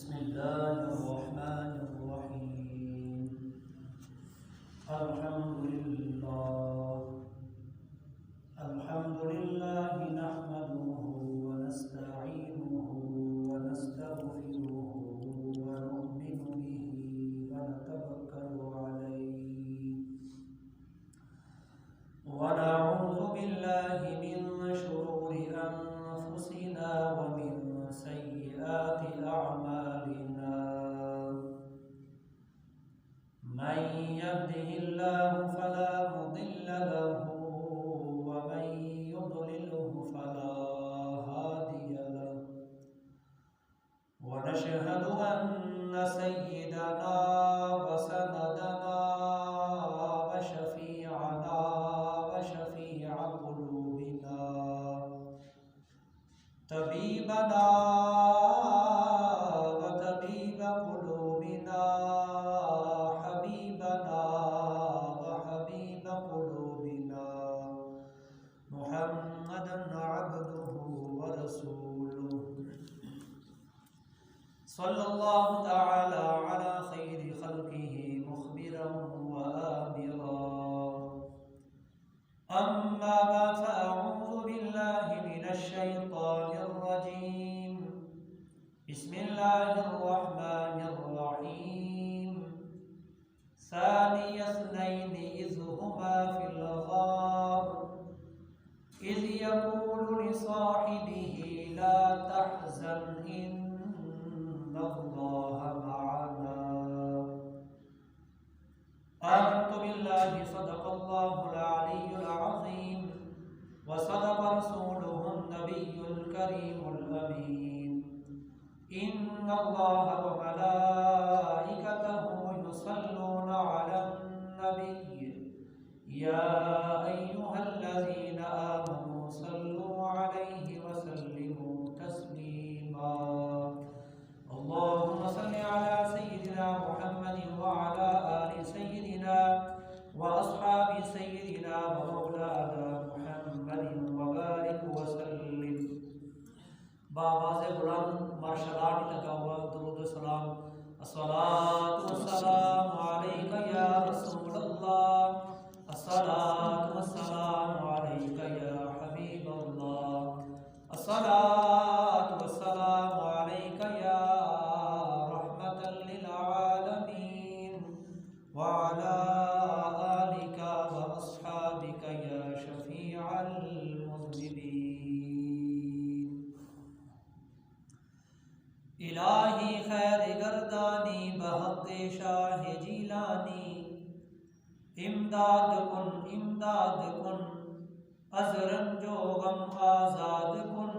बिस्मिल्लाहिर्रहमानिर्रहीम। अल्हम्दुलिल्लाहि नहमदुहु व नस्तईनुहु व नस्तगफिरुहु व नु'मिनु बिहि व नतवक्कलु अलैहि व नऊज़ु बिल्लाहि मिन शुरूरि अनफुसिना व मिन सय्यिआति अअमालिना। मन यहदिहिल्लाहु फला मुदिल्ल लहु व मन युद्लिलहु फला हादिय लहु। व नशहदु अन्न सय्यिदना व सनदना व शफीअना व शफीअ कुलूबिना तबीबना व तबीब कुलूबिना हबीबना व हबीब कुलूबिना मुहम्मदन अब्दुहु व रसूलुहु सल्लल्लाहु तआला अला खैरि खल्किही मुखबिरन व आमिरा। अम्मा बाद फअऊज़ु बिल्लाहि मिनश शैतानिर रजीम। बिस्मिल्लाहिर्रहमानिर्रहीम। सानिय इस्नैनि इज़ हुमा फिल गार इज़ यक़ूलु लिसाहिबिही ला तहज़न इन्नल्लाहा मअना। आमन्तु बिल्लाहि सदक़ल्लाहुल अलियुल अज़ीम व सदक़ रसूलुहुन नबियुल करीमुल अमीन। इन्नल्लाहा व मलाइकतहु युसल्लूना अलन नबिय्य या अय्युहल्लज़ीना आमनू सल्लू अलैहि व सल्लिमू तस्लीमा। अल्लाहुम्मा सल्लि अला सय्यिदिना मुहम्मदिन व अला आलि सय्यिदिना व अस्हाबि सय्यिदिना व मौलाना मुहम्मदिन व बारिक व सल्लिम। बावाज़े बुलंद मार्शलानी तका हुआ दुरूद सलाम। अस्सलातु वस्सलामु अलैका या रसूलल्लाह। अस्सलातु वस्सलामु अलैका या हबीबल्लाह। अस्सलातु वस्सलामु अलैका या रहमतल लिल आलमीन व अला आलिका व अस्हाबिका या शफीअल मुज़निबीन। इलाही खैर गर्दानी बहक़्क़े शाह जीलानी इमदाद कुन अज़रन जो गम आज़ाद कुन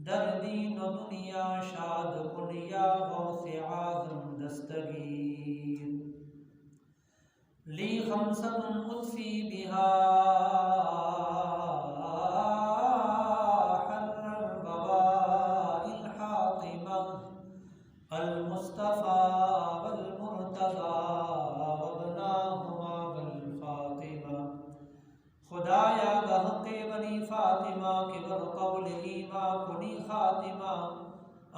दर्दीन दुनिया शाद कुन या गौसे आज़म दस्तगीर। ली खमसतुन उत्फ़ी बिहा अल-मुस्तफ़ा वल-मुर्तज़ा वबनाहुमा वल-फ़ातिमा। खुदाया बहक़्क़े बनी फ़ातिमा के बक़ौल ईमा कुनी ख़ातिमा।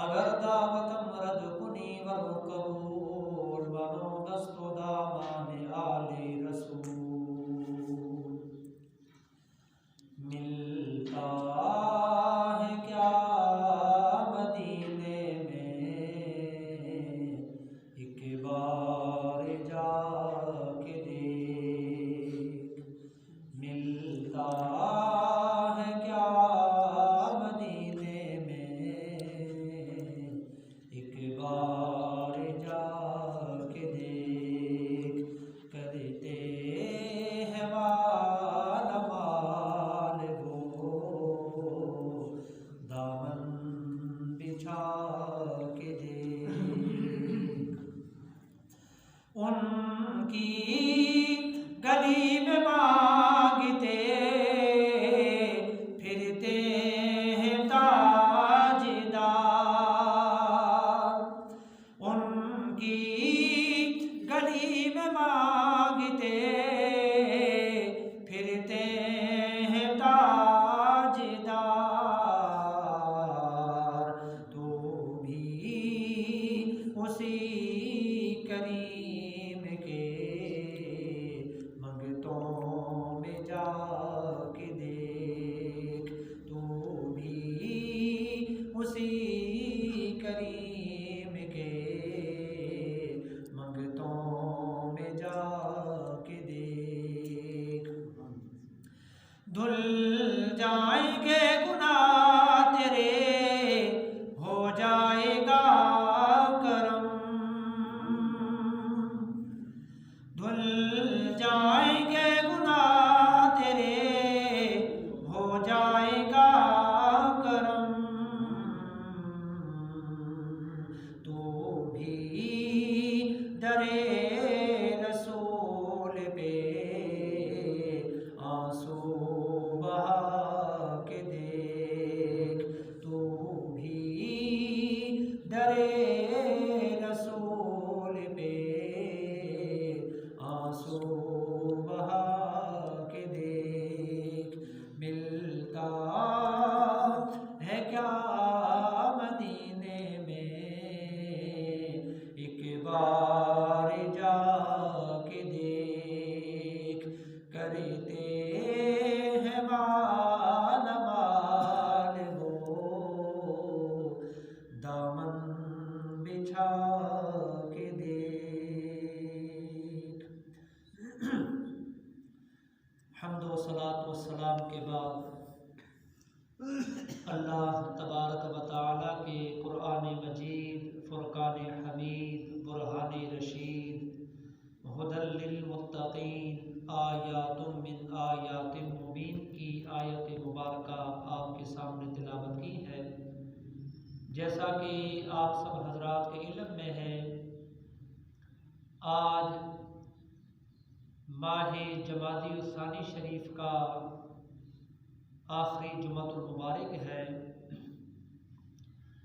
अगर दावतम रद कुनी वल-क़बूल बनो दस्तो दामाने आले रसूल। मिलता है क्या मदीने एक बार जाके देख। मिलता है क्या मदीने में एक बार जाके देख। करते हैं माला माल वो दामन बिछा के देख। उनकी गली में मांगते फिरते हैं ताजदार। उनकी गली में मांगते फिरते हैं ताजदार। तो भी दामन बिछा के देख। हम्द व सलात व सलाम के बाद अल्लाह तबारक व तआला के कुरान मजीद, फुरकान हमीद, बुरहान रशीद, हुदल लिल मुत्तकीन, आयातुम मिन आयातिम मुबीन की आयत मुबारका आपके सामने तिलावत की है। जैसा कि आप सब हजरात के इल्म में है, आज माह जमादी उस्सानी शरीफ का आखिरी जुमातुल मुबारक है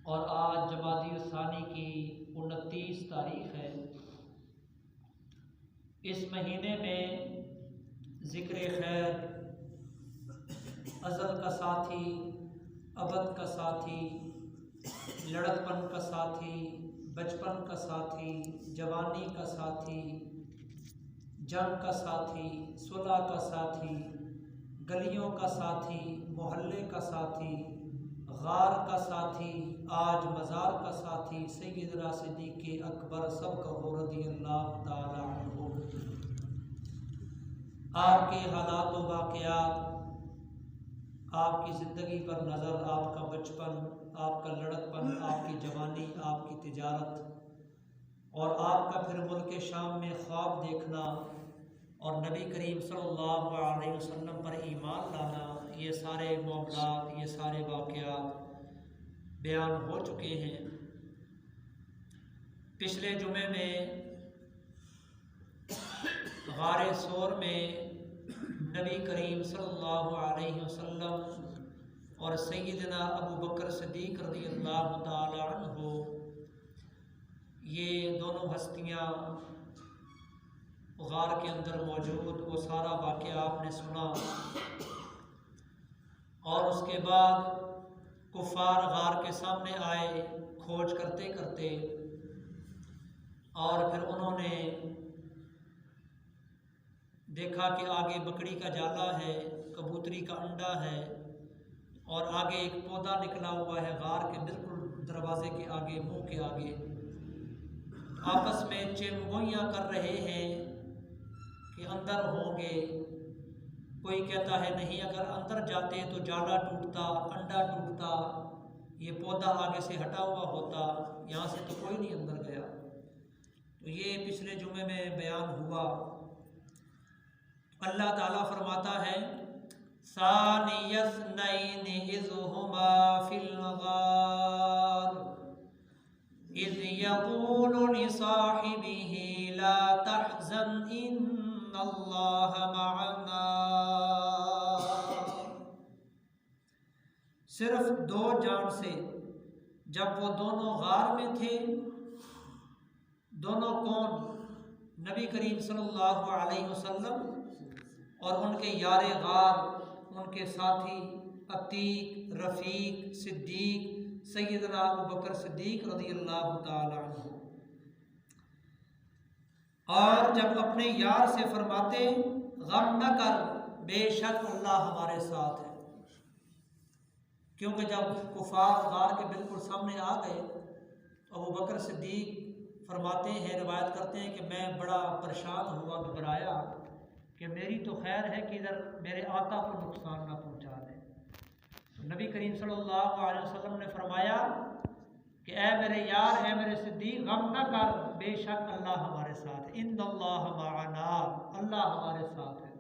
और आज जमादी उस्सानी की 29 तारीख है। इस महीने में ज़िक्र खैर, अज़ल का साथी, अबद का साथी, लड़कपन का साथी, बचपन का साथी, जवानी का साथी, जंग का साथी, सुलह का साथी, गलियों का साथी, मोहल्ले का साथी, गार का साथी, आज मज़ार का साथी सैयदना सिद्दीक़ अकबर सबकहु रज़ियल्लाहु ताला अन्हु। आपके हालात व वाक़यात, आपकी ज़िंदगी पर नज़र, आपका बचपन, आपका लड़कपन, आपकी जवानी, आपकी तिजारत और आपका फिर मुल्क शाम में ख्वाब देखना और नबी करीम सल्लल्लाहु अलैहि वसल्लम पर ईमान लाना, ये सारे मामलात, ये सारे वाक़यात बयान हो चुके हैं। पिछले जुमे में गारे सोर में नबी करीम सल्लल्लाहु अलैहि वसल्लम और सैयदना अबू बकर सिद्दीक़ रज़ियल्लाहु ताला अन्हु, ये दोनों हस्तियाँ गार के अंदर मौजूद, वो सारा वाक़या आपने सुना। और उसके बाद कुफ़ार गार के सामने आए खोज करते करते, और फिर उन्होंने देखा कि आगे बकरी का जाला है, कबूतरी का अंडा है और आगे एक पौधा निकला हुआ है गार के बिल्कुल दरवाजे के आगे, मुंह के आगे। आपस में चेमगोइयाँ कर रहे हैं कि अंदर होंगे। कोई कहता है नहीं, अगर अंदर जाते तो जाला टूटता, अंडा टूटता, ये पौधा आगे से हटा हुआ होता, यहाँ से तो कोई नहीं अंदर गया। तो ये पिछले जुमे में बयान हुआ। अल्लाह ताला फरमाता है, सानियस्नैन इज़ हुमा फिल गार इज़ यक़ूलु लिसाहिबिही ला तहज़न इन्नल्लाह मअना। सिर्फ दो जान से जब वो दोनों गार में थे, दोनों कौन? नबी करीम सल्लल्लाहु अलैहि वसल्लम और उनके यारे गार, उनके साथी अतीक, रफ़ीक, सिद्दीक सैयदना अबू बकर सिद्दीक रज़ियल्लाहु ताला अन्हु। और जब अपने यार से फरमाते, गम न कर, बेशक अल्लाह हमारे साथ है। क्योंकि जब कुफार गार के बिल्कुल सामने आ गए, अबू बकर सिद्दीक फरमाते हैं, रिवायत करते हैं कि मैं बड़ा परेशान हुआ, घबराया कि मेरी तो खैर है कि इधर मेरे आका को नुकसान ना पहुंचा दे। तो नबी करीम सल्लल्लाहु अलैहि वसल्लम ने फरमाया कि ऐ मेरे यार, ऐ मेरे सिद्दीक, गम न कर, बेशक अल्लाह हमारे साथ है। इन्नल्लाह मअना, अल्लाह हमारे साथ है।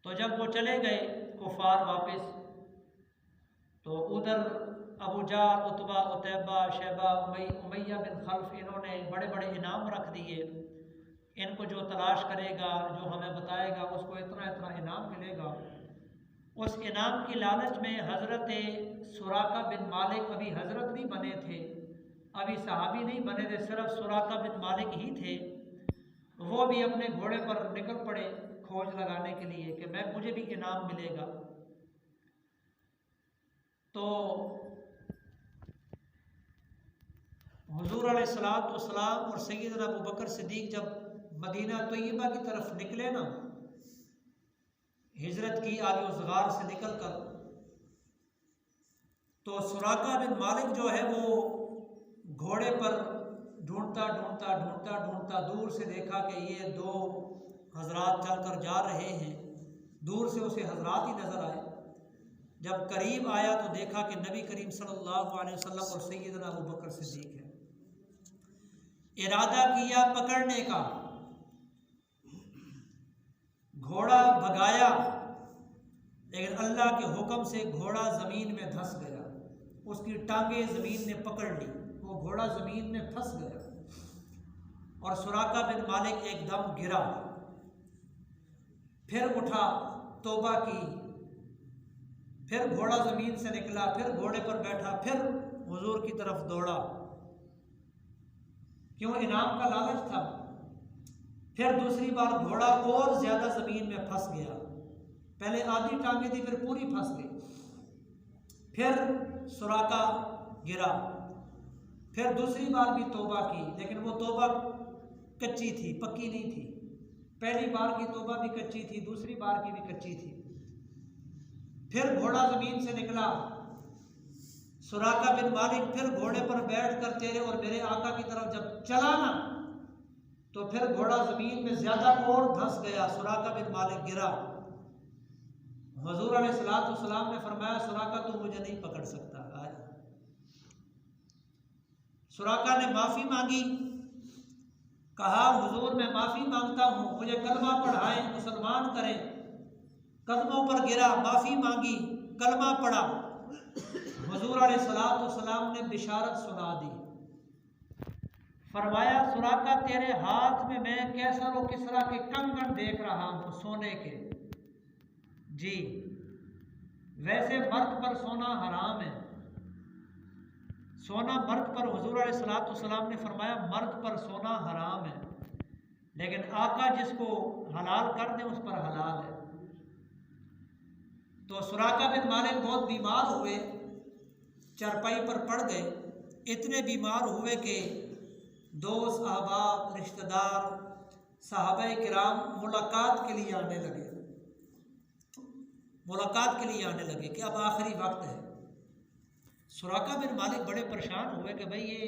तो जब वो चले गए कुफार वापस, तो उधर अबू जहल, उतबा, उतैबा, शैबा, उमैया बिन खल्फ, इन्होंने बड़े बड़े इनाम रख दिए। इनको जो तलाश करेगा, जो हमें बताएगा, उसको इतना इतना इनाम मिलेगा। उस इनाम की लालच में हज़रत सुराका बिन मालिक, अभी हज़रत नहीं बने थे, अभी सहाबी नहीं बने थे, सिर्फ सुराका बिन मालिक ही थे। वो भी अपने घोड़े पर निकल पड़े खोज लगाने के लिए कि मुझे भी इनाम मिलेगा। तो हुजूर अलैहिस्सलातु वस्सलाम और सैयदना अबू बकर सिद्दीक जब मदीना तैयबा की तरफ निकले ना, हिजरत की आगे उस गार से निकल कर, तो सुराका बिन मालिक जो है वो घोड़े पर ढूंढता ढूंढता ढूंढता ढूंढता दूर से देखा कि ये दो हजरात चलकर जा रहे हैं। दूर से उसे हजरात ही नजर आए। जब करीब आया तो देखा कि नबी करीम सल्लल्लाहु अलैहि वसल्लम और सैयदना अबू बकर सिद्दीक है। इरादा किया पकड़ने का, घोड़ा भगाया, लेकिन अल्लाह के हुक्म से घोड़ा ज़मीन में धंस गया। उसकी टांगें ज़मीन ने पकड़ ली, वो घोड़ा ज़मीन में फंस गया और सुराका बिन मालिक एकदम गिरा। फिर उठा, तौबा की, फिर घोड़ा ज़मीन से निकला, फिर घोड़े पर बैठा, फिर हुजूर की तरफ दौड़ा। क्यों? इनाम का लालच था। फिर दूसरी बार घोड़ा और ज़्यादा ज़मीन में फंस गया। पहले आधी टांगे थी, फिर पूरी फंस गई। फिर सुराका गिरा, फिर दूसरी बार भी तौबा की, लेकिन वो तौबा कच्ची थी, पक्की नहीं थी। पहली बार की तौबा भी कच्ची थी, दूसरी बार की भी कच्ची थी। फिर घोड़ा ज़मीन से निकला। सुराका बिन मालिक फिर घोड़े पर बैठकर तेरे और मेरे आका की तरफ जब चला ना, तो फिर घोड़ा ज़मीन में ज़्यादा और धंस गया। सुराका बिन मालिक गिरा। हुज़ूर अलैहिस्सलाम ने फरमाया, सुराका तू मुझे नहीं पकड़ सकता। सुराका ने माफ़ी मांगी, कहा हुजूर मैं माफ़ी मांगता हूँ, मुझे कलमा पढ़ाएं, मुसलमान करें। कदमों पर गिरा, माफ़ी मांगी, कलमा पढ़ा। हुजूर अलैहिस्सलाम ने बिशारत सुना दी। फरमाया, सुराका तेरे हाथ में मैं कैसर और किसरा के कंगन देख रहा हूँ, सोने के। जी, वैसे मर्द पर सोना हराम है। सोना मर्द पर, हुजूर अलैहिस्सलाम ने फरमाया मर्द पर सोना हराम है, लेकिन आका जिसको हलाल कर दे उस पर हलाल है। तो सुराका बिन मालिक बहुत बीमार हुए, चरपाई पर पड़ गए। इतने बीमार हुए कि दोस्त, अहबाब, रिश्तेदार, सहाबाए किराम मुलाकात के लिए आने लगे। मुलाकात के लिए आने लगे कि अब आखिरी वक्त है। सुराका बिन मालिक बड़े परेशान हुए कि भाई ये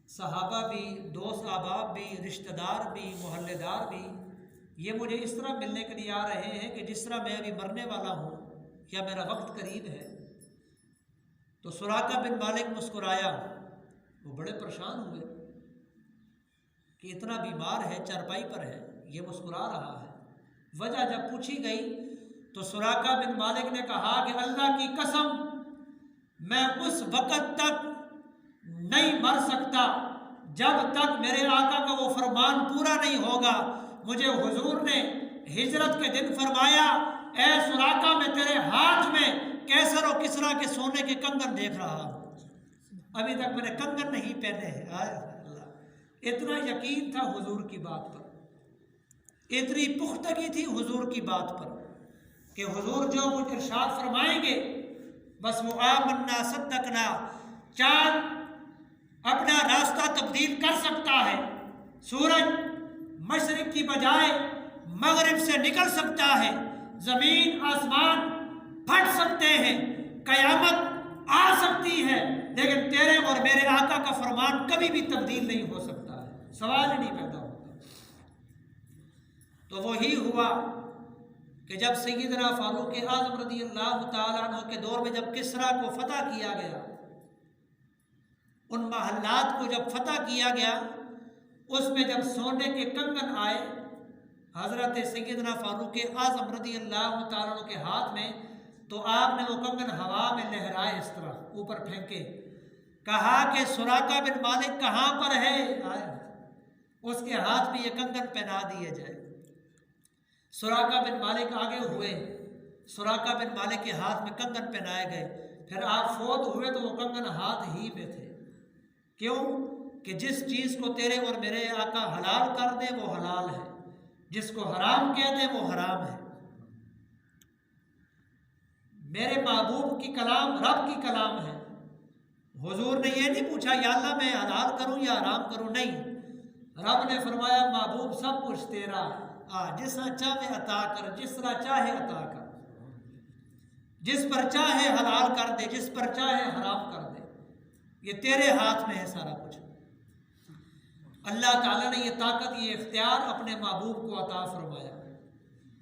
सहाबा भी, दोस्त अहबाब भी, रिश्तेदार भी, मोहल्लेदार भी, ये मुझे इस तरह मिलने के लिए आ रहे हैं कि जिस तरह मैं अभी मरने वाला हूँ या मेरा वक्त करीब है। तो सुराका बिन मालिक मुस्कुराया। वो बड़े परेशान हुए कि इतना बीमार है, चरपाई पर है, ये मुस्कुरा रहा है। वजह जब पूछी गई तो सुराका बिन मालिक ने कहा कि अल्लाह की कसम, मैं उस वक़्त तक नहीं मर सकता जब तक मेरे आका का वो फरमान पूरा नहीं होगा। मुझे हुजूर ने हिजरत के दिन फरमाया, ए सुराका मैं तेरे हाथ में कैसर और किसरा के सोने के कंगन देख रहा हूँ, अभी तक मैंने कंगन नहीं पहने हैं। इतना यकीन था हुजूर की बात पर, इतनी पुख्तगी थी हुजूर की बात पर कि हुजूर जो कुछ इरशाद फरमाएंगे बस वो आमन्ना सद्दकना। चांद अपना रास्ता तब्दील कर सकता है, सूरज मशरिक की बजाय मगरिब से निकल सकता है, ज़मीन आसमान फट सकते हैं, कयामत आ सकती है, लेकिन तेरे और मेरे आका का फरमान कभी भी तब्दील नहीं हो सकता है, सवाल ही नहीं पैदा होता। तो वही हुआ कि जब सैयदना फारूक आज़म रज़ियल्लाहु ताला अन्हु के दौर में जब किसरा को फतह किया गया, उन महल्लात को जब फतह किया गया, उसमें जब सोने के कंगन आए हज़रत सैयदना फारूक आज़म रज़ियल्लाहु ताला अन्हु के हाथ में, तो आपने वो कंगन हवा में लहराए, इस तरह ऊपर फेंके, कहा कि सुराका बिन मालिक कहाँ पर है, उसके हाथ में ये कंगन पहना दिए जाए। सुराका बिन मालिक आगे हुए, सुराका बिन मालिक के हाथ में कंगन पहनाए गए। फिर आप फोत हुए तो वो कंगन हाथ ही में थे। क्यों? कि जिस चीज़ को तेरे और मेरे आका हलाल कर दे वो हलाल है, जिसको हराम कह दे वो हराम है। मेरे महबूब की कलाम रब की कलाम है। हुजूर ने ये नहीं पूछा या अल्लाह मैं हलाल करूं या हराम करूं, नहीं, रब ने फरमाया महबूब सब कुछ तेरा है, जिस तरह चाहे अता कर, जिस तरह चाहे अता कर। जिस पर चाहे हलाल कर दे, जिस पर चाहे हराम कर दे, ये तेरे हाथ में है सारा कुछ। अल्लाह ताला ने ये ताकत, ये इख्तियार अपने महबूब को अता फरमाया।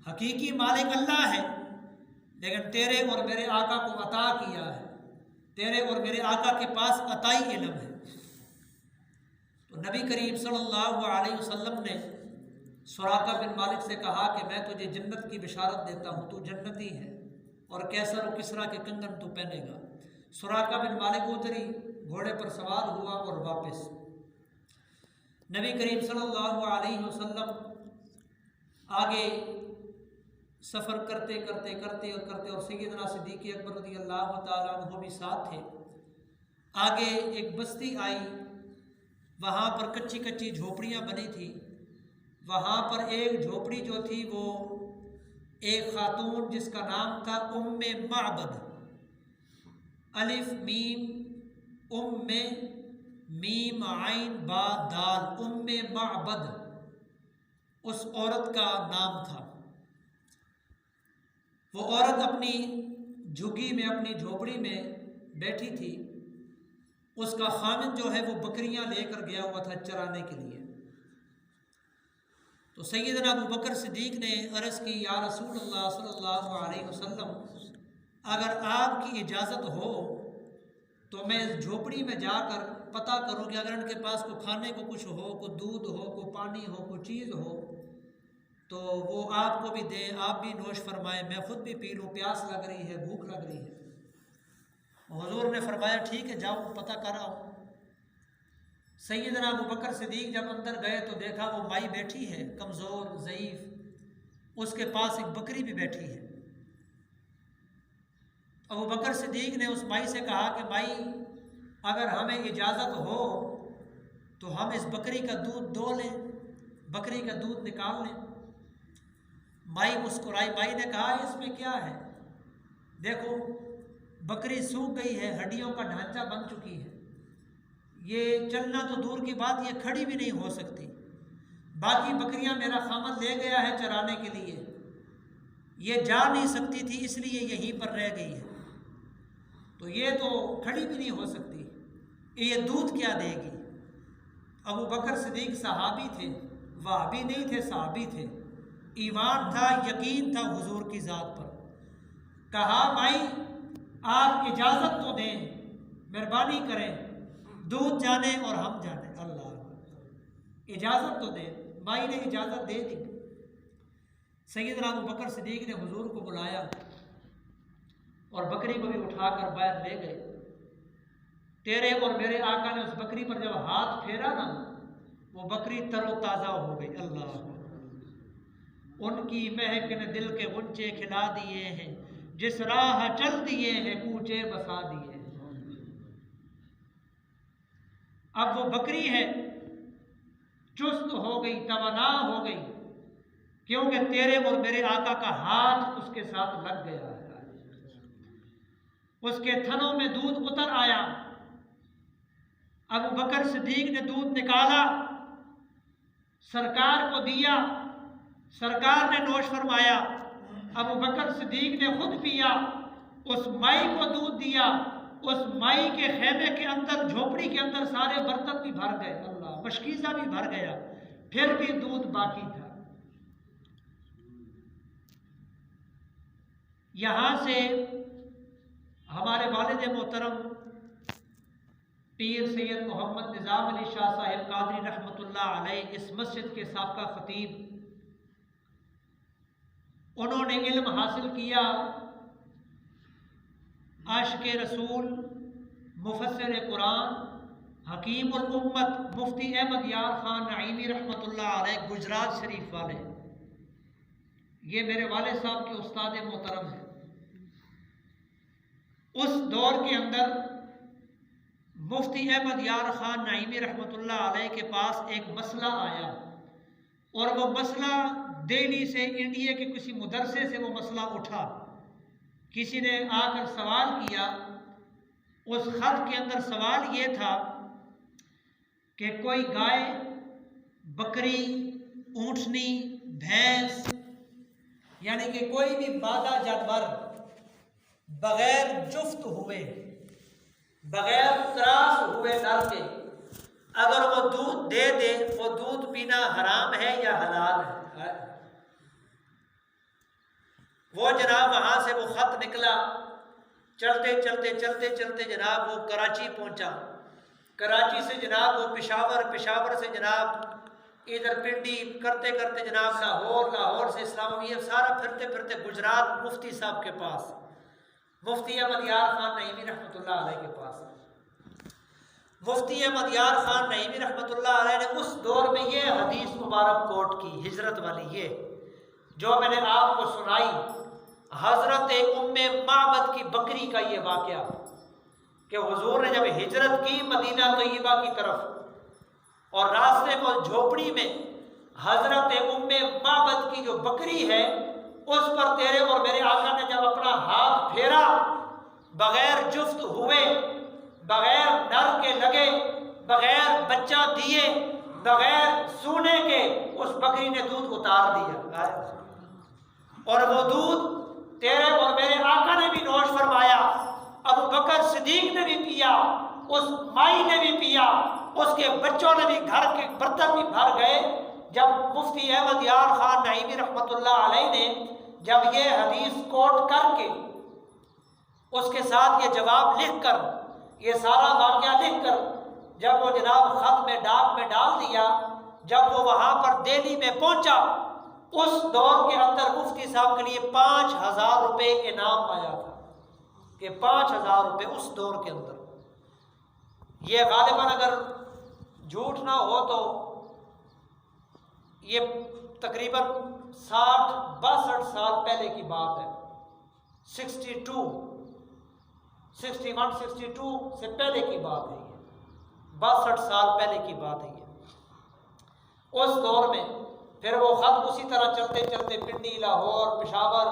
हकीकी मालिक अल्लाह है, लेकिन तेरे और मेरे आका को अता किया है। तेरे और मेरे आका के पास अताई इल्म है। तो नबी करीम सल्लल्लाहु अलैहि वसल्लम ने सुराका बिन मालिक से कहा कि मैं तुझे जन्नत की बिशारत देता हूँ, तू जन्नती है और कैसर और किसरा के कंगन तू पहनेगा। सुराका बिन मालिक उतरी, घोड़े पर सवार हुआ और वापस नबी करीम सल्लल्लाहु अलैहि वसल्लम आगे सफ़र करते करते करते और करते, और सैयदना सिद्दीक़ अकबर रज़ियल्लाहु ताला अन्हु भी साथ थे। आगे एक बस्ती आई, वहाँ पर कच्ची कच्ची झोपड़ियाँ बनी थी। वहाँ पर एक झोपड़ी जो थी वो एक खातून जिसका नाम था उम्मे माबद, अलिफ मीम उम्मे मीम आइन बा दाल, उम्मे माबद उस औरत का नाम था। वो औरत अपनी झुग्गी में, अपनी झोपड़ी में बैठी थी। उसका खामिन जो है वो बकरियां लेकर गया हुआ था चराने के लिए। तो सैयदना अबू बकर सिद्दीक़ ने अर्ज़ की, या रसूलल्लाह सल्लल्लाहु अलैहि वसल्लम, अगर आपकी इजाज़त हो तो मैं इस झोपड़ी में जाकर पता करूं कि अगर इनके पास कोई खाने को कुछ हो, कोई दूध हो, कोई पानी हो, कोई चीज़ हो, तो वो आपको भी दे, आप भी नोश फरमाएं, मैं ख़ुद भी पी लूँ, प्यास लग रही है, भूख लग रही है। हुज़ूर ने फरमाया ठीक है, जाओ पता कर आओ। सैयदना अबू बकर सिद्दीक़ जब अंदर गए तो देखा वो माई बैठी है, कमज़ोर ज़ईफ़, उसके पास एक बकरी भी बैठी है। अबू बकर सिद्दीक़ ने उस माई से कहा कि माई, अगर हमें इजाज़त हो तो हम इस बकरी का दूध दो लें, बकरी का दूध निकाल लें। माई मुस्कुराई। माई ने कहा इसमें क्या है, देखो बकरी सूख गई है, हड्डियों का ढांचा बन चुकी है, ये चलना तो दूर की बात, ये खड़ी भी नहीं हो सकती। बाकी बकरियां मेरा खामद ले गया है चराने के लिए, ये जा नहीं सकती थी इसलिए यहीं पर रह गई है, तो ये तो खड़ी भी नहीं हो सकती, ये दूध क्या देगी। अबू बकर सिद्दीक़ सहाबी थे, वहाबी नहीं थे, सहाबी थे, ईमान था, यकीन था हुजूर की ज़ात पर। कहा माई आप इजाज़त तो दें, मेहरबानी करें, दूध जाने और हम जाने, अल्लाह इजाज़त तो दें। माई ने इजाज़त दे दी। सैयदना अबू बकर सिद्दीक़ ने हुजूर को बुलाया और बकरी को भी उठाकर बाहर ले गए। तेरे और मेरे आका ने उस बकरी पर जब हाथ फेरा ना, वो बकरी तरोताज़ा हो गई। अल्लाह, उनकी महक ने दिल के गुंचे खिला दिए हैं, जिस राह चल दिए हैं कूचे बसा दिए हैं। अब वो बकरी है चुस्त हो गई, तवाना हो गई, क्योंकि तेरे और मेरे आका का हाथ उसके साथ लग गया है। उसके थनों में दूध उतर आया। अबू बकर सिद्दीक़ ने दूध निकाला, सरकार को दिया, सरकार ने नोश फरमाया। अबू बकर सिद्दीक़ ने खुद पिया, उस माई को दूध दिया। उस माई के खेमे के अंदर, झोपड़ी के अंदर सारे बर्तन भी भर गए, अल्लाह, मशकीज़ा भी भर गया, फिर भी दूध बाकी था। यहाँ से हमारे वालिद मोहतरम पीर सैयद मोहम्मद निज़ाम अली शाह साहिब कादरी रहमतुल्लाह अलैह, इस मस्जिद के साबका ख़तीब, उन्होंने इल्म हासिल किया आशिक़े रसूल, मुफस्सिर कुरान, हकीमुल उम्मत मुफ्ती अहमद यार ख़ान नईमी रहमतुल्लाह अलैह गुजरात शरीफ वाले, ये मेरे वालिद साहब के उस्ताद मोहतरम हैं। उस दौर के अंदर मुफ्ती अहमद यार ख़ान नईमी रहमतुल्लाह अलैह के पास एक मसला आया, और वो मसला दिल्ली से, इंडिया के किसी मदरसे से वो मसला उठा। किसी ने आकर सवाल किया, उस खत के अंदर सवाल ये था कि कोई गाय, बकरी, ऊँटनी, भैंस, यानी कि कोई भी बाधा जानवर बगैर जुफ्त हुए, बगैर त्रास हुए नर के अगर वो दूध दे दे, वो दूध पीना हराम है या हलाल है? वो जनाब वहां से वो खत निकला, चलते चलते चलते चलते जनाब वो कराची पहुंचा, कराची से जनाब वो पेशावर, पेशावर से जनाब इधर पिंडी, करते करते जनाब लाहौर, लाहौर से इस्लामाबाद, सारा फिरते फिरते गुजरात मुफ्ती साहब के पास, मुफ्ती अहमद यार खान नईमी रहमतुल्लाह अलैह के पास। मुफ्ती अहमद यार खान नईमी रहमतुल्लाह अलैह ने उस दौर में ये हदीस मुबारक कोट की, हिजरत वाली, ये जो मैंने आपको सुनाई, हजरत उम्मे माबद की बकरी का ये वाक़या कि हुजूर ने जब हिजरत की मदीना तैयबा की तरफ और रास्ते में झोपड़ी में हजरत उम्मे माबद की जो बकरी है उस पर तेरे और मेरे आका ने जब अपना हाथ फेरा, बगैर जुफ्त हुए, बगैर नर के लगे, बगैर बच्चा दिए, बगैर सूने के उस बकरी ने दूध उतार दिया। और वो दूध तेरे और मेरे आका ने भी नोश फरमाया, अबू बकर सिद्दीक ने भी पिया, उस माई ने भी पिया, उसके बच्चों ने भी, घर के बर्तन भी भर गए। जब मुफ्ती अहमद यार खान नईमी रहमतुल्लाह अलैह ने जब ये हदीस कोट करके उसके साथ ये जवाब लिख कर, ये सारा वाक़या लिख कर जब वो जनाब खत में डाक में डाल दिया, जब वो वहाँ पर दिल्ली में पहुँचा, उस दौर के अंदर मुफ्ती साहब के लिए 5,000 रुपये इनाम आया था, कि 5,000 रुपये उस दौर के अंदर। ये गालिबन अगर झूठ ना हो तो ये तकरीबन 60-62 साल पहले की बात है, 61-62 से पहले की बात है, ये 62 साल पहले की बात है ये। उस दौर में फिर वो ख़त उसी तरह चलते चलते पिंडी, लाहौर, पेशावर,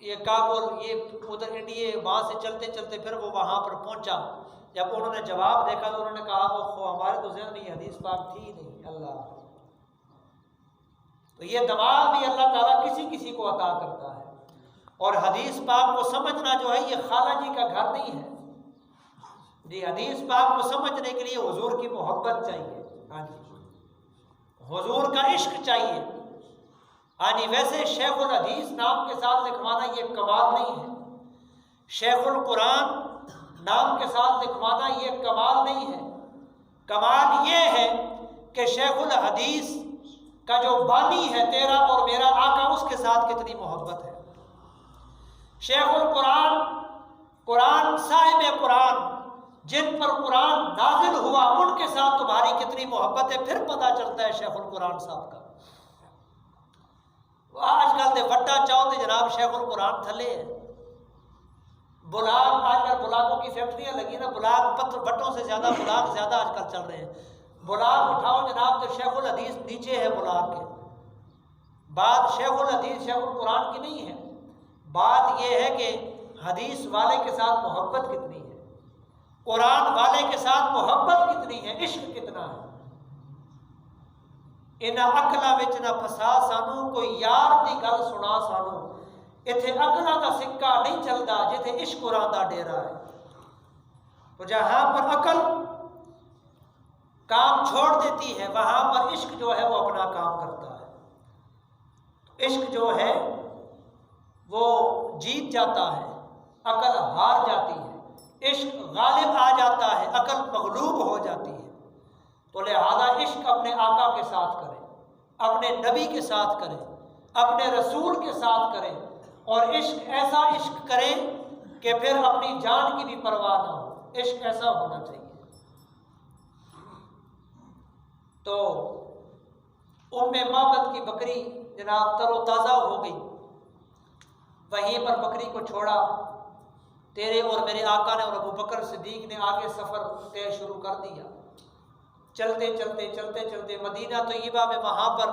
ये काबुल, ये उधर इंडिया, वहाँ से चलते चलते फिर वो वहाँ पर पहुँचा। जब उन्होंने जवाब देखा तो उन्होंने कहा वो हमारे तो ज़हन में ये हदीस पाक थी नहीं। अल्लाह, तो ये दमाग भी अल्लाह ताला किसी किसी को अता करता है। और हदीस पाक को समझना जो है, ये खाला जी का घर नहीं है जी। हदीस पाक को समझने के लिए हुजूर की मोहब्बत चाहिए, हाँ जी, हुजूर का इश्क चाहिए, हाँ जी। वैसे शेखुल हदीस नाम के साथ लिखवाना ये कमाल नहीं है, शेखुल कुरान नाम के साथ लिखवाना ये कमाल नहीं है। कमाल ये है कि शेखुल हदीस का जो बानी है तेरा और मेरा आका, उसके साथ कितनी मोहब्बत है। शेखुल कुरान, कुरान साहिब कुरान, जिन पर कुरान नाजिल हुआ, उनके साथ तुम्हारी कितनी मोहब्बत है, फिर पता चलता है शेखुल कुरान साहब का। आजकल तो वट्टा चाहो तो जनाब शेखुल कुरान थले है। बुलाग, आजकल बुलागों की फैक्ट्रियां लगी ना, बुलाग पत्र वट्टों से ज़्यादा बुलाग ज़्यादा आजकल चल रहे हैं। बुलाग उठाओ जनाब तो शेखुल हदीस नीचे है बुलाग के। बात शेखुल हदीस शेखुल कुरान की नहीं है, बात यह है कि हदीस वाले के साथ मोहब्बत कितनी है, कुरान वाले के साथ मोहब्बत कितनी है, इश्क कितना है। इन्हां अकलां विच ना फसा सानू, कोई यार दी गल सुना सानू। इत्थे अकलां दा सिक्का नहीं चलदा जिथे इश्क कुरान दा डेरा है। तो जहां पर अकल काम छोड़ देती है, वहां पर इश्क जो है वो अपना काम करता है। तो इश्क जो है वो जीत जाता है, अकल हार जाती है। इश्क गालिब आ जाता है, अकल मगलूब हो जाती है। तो लिहाजा इश्क अपने आका के साथ करें, अपने नबी के साथ करें, अपने रसूल के साथ करें, और इश्क ऐसा इश्क करें कि फिर अपनी जान की भी परवाह ना हो। इश्क ऐसा होना चाहिए। तो उम्मे माबद की बकरी जनाब तरोताज़ा हो गई, वहीं पर बकरी को छोड़ा। तेरे और मेरे आका ने और अबू बकर सिद्दीक ने आगे सफ़र तय शुरू कर दिया। चलते चलते चलते चलते मदीना तैयबा में वहाँ पर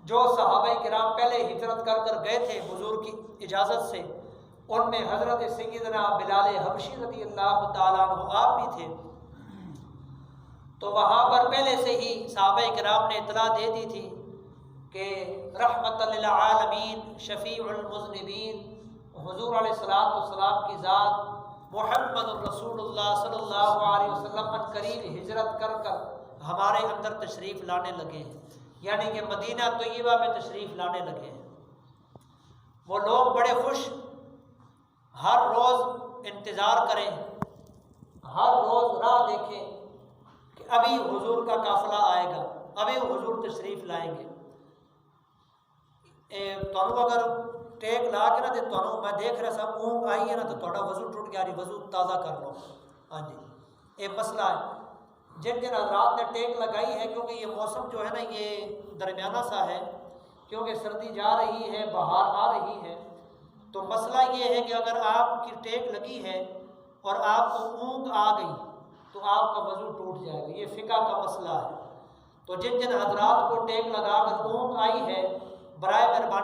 जो सहाबाए किराम पहले हिजरत कर कर गए थे हुजूर की इजाज़त से, उनमें हज़रत सय्यदना बिलाल हबशी रज़ी अल्लाह ताला अन्हु आप भी थे। तो वहाँ पर पहले से ही सहाबाए किराम ने इत्तला दे दी थी कि रहमतल लिल आलमीन शफ़ीउल मुज़निबीन हुजूर अलैहिस्सलाम की ज़ात मुहम्मद रसूलुल्लाह सल्लल्लाहु अलैहि वसल्लम पर करीब हिजरत कर कर हमारे अंदर तशरीफ़ लाने लगे हैं, यानी कि मदीना तैयबा में तशरीफ़ लाने लगे हैं। वो लोग बड़े खुश, हर रोज़ इंतज़ार करें, हर रोज़ राह देखें कि अभी हुजूर का काफ़िला आएगा, अभी हुजूर तशरीफ़ लाएंगे। तुहानू अगर टेक ला के ना तो तुहानू मैं देख रहा सब ऊँग आई है ना तो थोड़ा वजू टूट गया, वजू ताज़ा कर लो। हाँ जी, ये मसला है। जिन जिन हज़रात ने टेक लगाई है, क्योंकि ये मौसम जो है ना ये दरमियाना सा है, क्योंकि सर्दी जा रही है, बहार आ रही है, तो मसला ये है कि अगर आपकी टेक लगी है और आपको ऊँग आ गई तो आपका वजू टूट जाएगा। ये फ़िक़्ह का मसला है। तो जिन जिन हज़रात को टेक लगा कर ऊँग आई है, बराए मेहरबानी